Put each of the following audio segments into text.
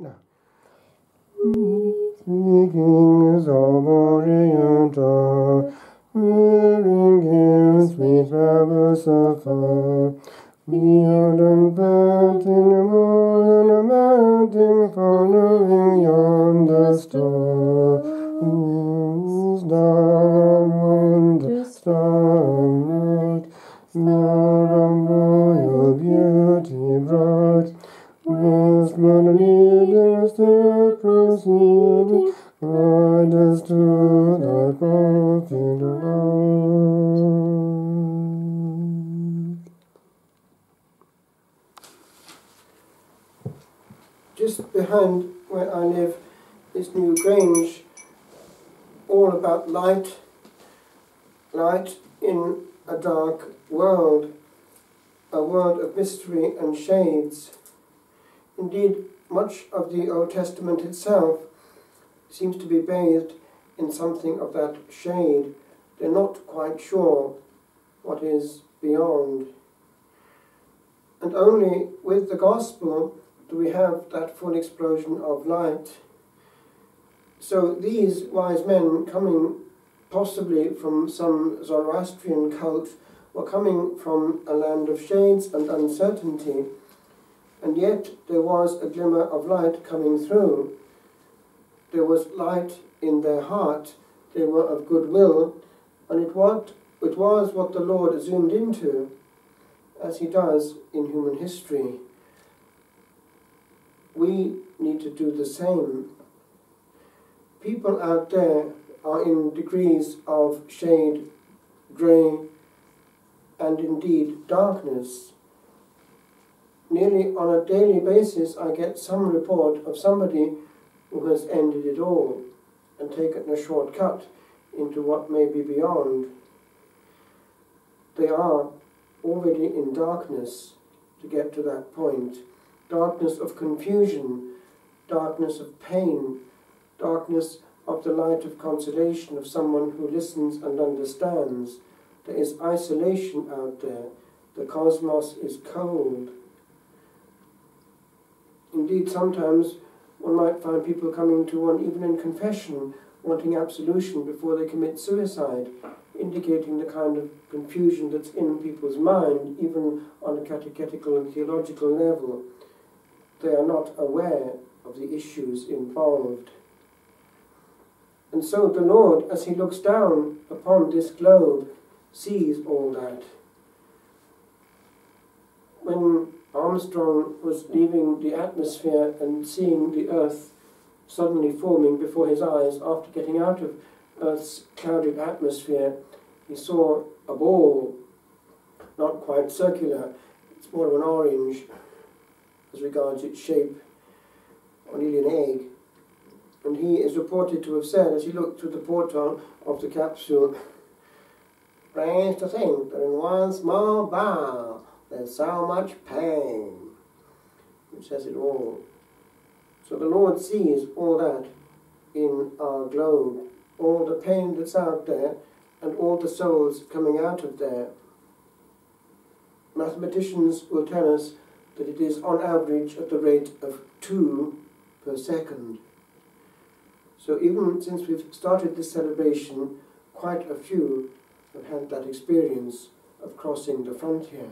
No. Speaking Zoboriyanta, wearing his sweet flowers afar, beyond and bent in the moon and a mountain, following yonder star, whose down on the star light, star of royal beauty bright. Most one leaders to proceeding, guide us to thy perfect love. Just behind where I live is New Grange, all about light in a dark world, a world of mystery and shades. Indeed, much of the Old Testament itself seems to be bathed in something of that shade. They're not quite sure what is beyond. And only with the Gospel do we have that full explosion of light. So these wise men, coming possibly from some Zoroastrian cult, were coming from a land of shades and uncertainty, and yet there was a glimmer of light coming through. There was light in their heart, they were of good will, and it was what the Lord zoomed into, as he does in human history. We need to do the same. People out there are in degrees of shade, grey, and indeed darkness. Nearly on a daily basis I get some report of somebody who has ended it all and taken a shortcut into what may be beyond. They are already in darkness to get to that point. Darkness of confusion, darkness of pain, darkness of the light of consolation of someone who listens and understands. There is isolation out there. The cosmos is cold. Indeed, sometimes one might find people coming to one, even in confession, wanting absolution before they commit suicide, indicating the kind of confusion that's in people's mind, even on a catechetical and theological level. They are not aware of the issues involved. And so the Lord, as he looks down upon this globe, sees all that. When Armstrong was leaving the atmosphere and seeing the Earth suddenly forming before his eyes, after getting out of Earth's clouded atmosphere, he saw a ball, not quite circular, it's more of an orange as regards its shape, or nearly an egg. And he is reported to have said, as he looked through the porthole of the capsule, "Strange to think that in one small bow there's so much pain," which says it all. So the Lord sees all that in our globe, all the pain that's out there, and all the souls coming out of there. Mathematicians will tell us that it is on average at the rate of 2 per second. So even since we've started this celebration, quite a few have had that experience of crossing the frontier.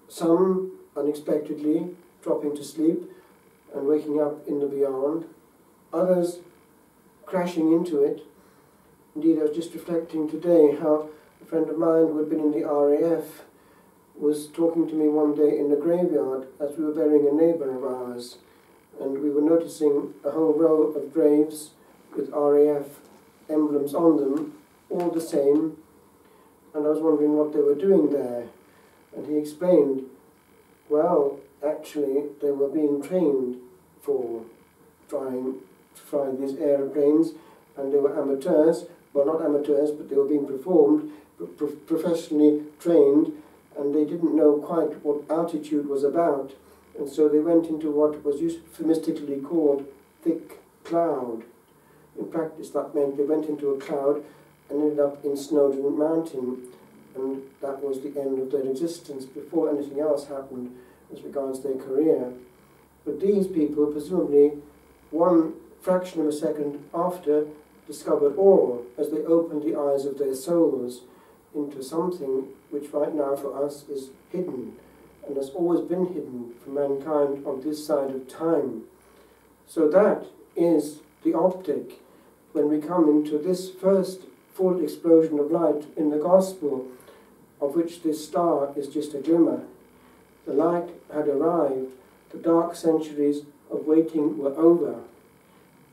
Some unexpectedly dropping to sleep and waking up in the beyond, others crashing into it. Indeed, I was just reflecting today how a friend of mine who had been in the RAF was talking to me one day in the graveyard as we were burying a neighbour of ours, and we were noticing a whole row of graves with RAF emblems on them, all the same, and I was wondering what they were doing there. And he explained, well, actually they were being trained for trying to fly these aeroplanes, and they were amateurs, well, not amateurs, but they were being performed, professionally trained, and they didn't know quite what altitude was about, and so they went into what was euphemistically called thick cloud. In practice that meant they went into a cloud and ended up in Snowdon Mountain, and that was the end of their existence before anything else happened as regards their career. But these people, presumably one fraction of a second after, discovered all as they opened the eyes of their souls into something which right now for us is hidden and has always been hidden for mankind on this side of time. So that is the optic when we come into this first full explosion of light in the Gospel, of which this star is just a glimmer. The light had arrived, the dark centuries of waiting were over,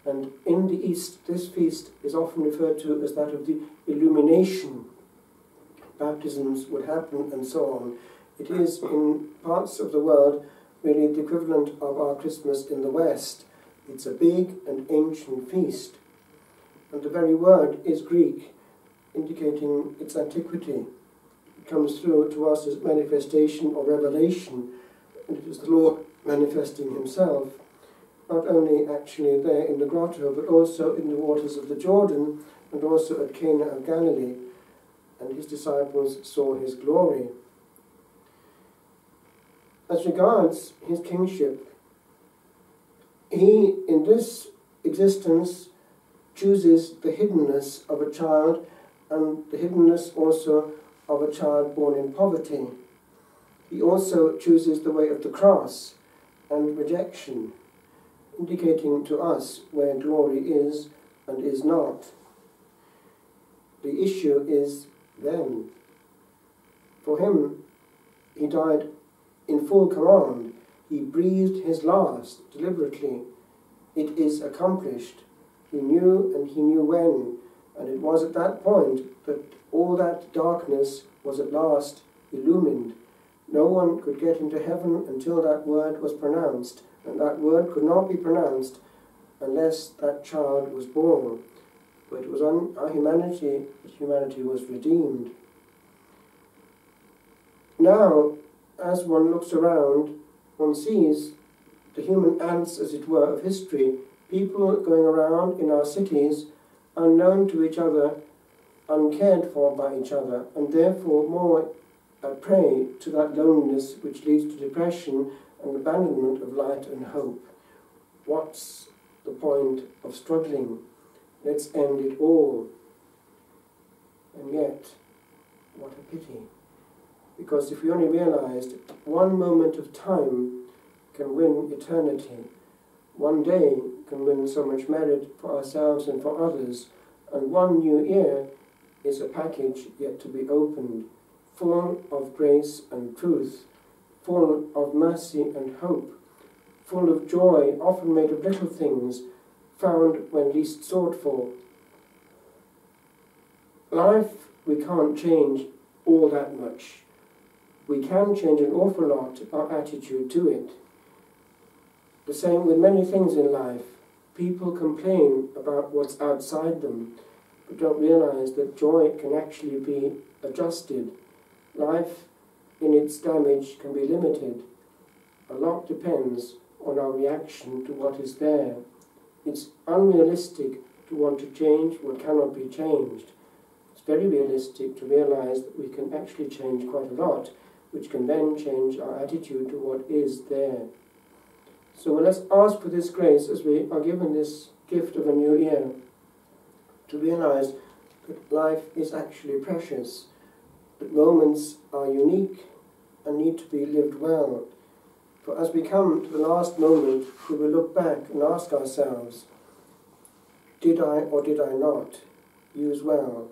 and in the East this feast is often referred to as that of the illumination. Baptisms would happen and so on. It is in parts of the world really the equivalent of our Christmas in the West. It's a big and ancient feast, and the very word is Greek, indicating its antiquity. It comes through to us as manifestation or revelation, and it is the Lord manifesting himself, not only actually there in the grotto, but also in the waters of the Jordan, and also at Cana of Galilee, and his disciples saw his glory. As regards his kingship, he, in this existence, chooses the hiddenness of a child, and the hiddenness also of a child born in poverty. He also chooses the way of the cross and rejection, indicating to us where glory is and is not. The issue is then. For him, he died in full command. He breathed his last deliberately. It is accomplished. He knew, and he knew when, and it was at that point that all that darkness was at last illumined. No one could get into heaven until that word was pronounced, and that word could not be pronounced unless that child was born. But it was on our humanity that humanity was redeemed. Now, as one looks around, one sees the human ants, as it were, of history, people going around in our cities, unknown to each other, uncared for by each other, and therefore more a prey to that loneliness which leads to depression and abandonment of light and hope. What's the point of struggling? Let's end it all. And yet, what a pity. Because if we only realized one moment of time can win eternity, one day can win so much merit for ourselves and for others, and one new year is a package yet to be opened, full of grace and truth, full of mercy and hope, full of joy, often made of little things, found when least sought for. Life, we can't change all that much. We can change an awful lot our attitude to it. The same with many things in life. People complain about what's outside them, but don't realize that joy can actually be adjusted. Life, in its damage, can be limited. A lot depends on our reaction to what is there. It's unrealistic to want to change what cannot be changed. It's very realistic to realize that we can actually change quite a lot, which can then change our attitude to what is there. So let's ask for this grace as we are given this gift of a new year, to realize that life is actually precious, that moments are unique and need to be lived well. For as we come to the last moment, we will look back and ask ourselves, did I or did I not use well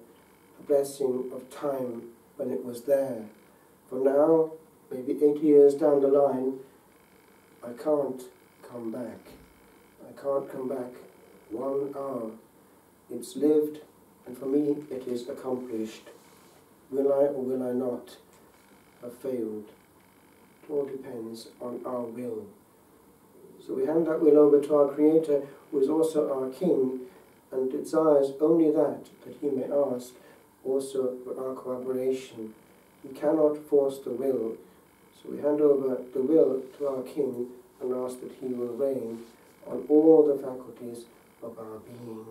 the blessing of time when it was there? For now, maybe 80 years down the line, I can't come back. I can't come back 1 hour. It's lived, and for me it is accomplished. Will I or will I not have failed? It all depends on our will. So we hand that will over to our Creator, who is also our King, and desires only that he may ask also for our cooperation. He cannot force the will. So we hand over the will to our King and ask that he will reign on all the faculties of our being.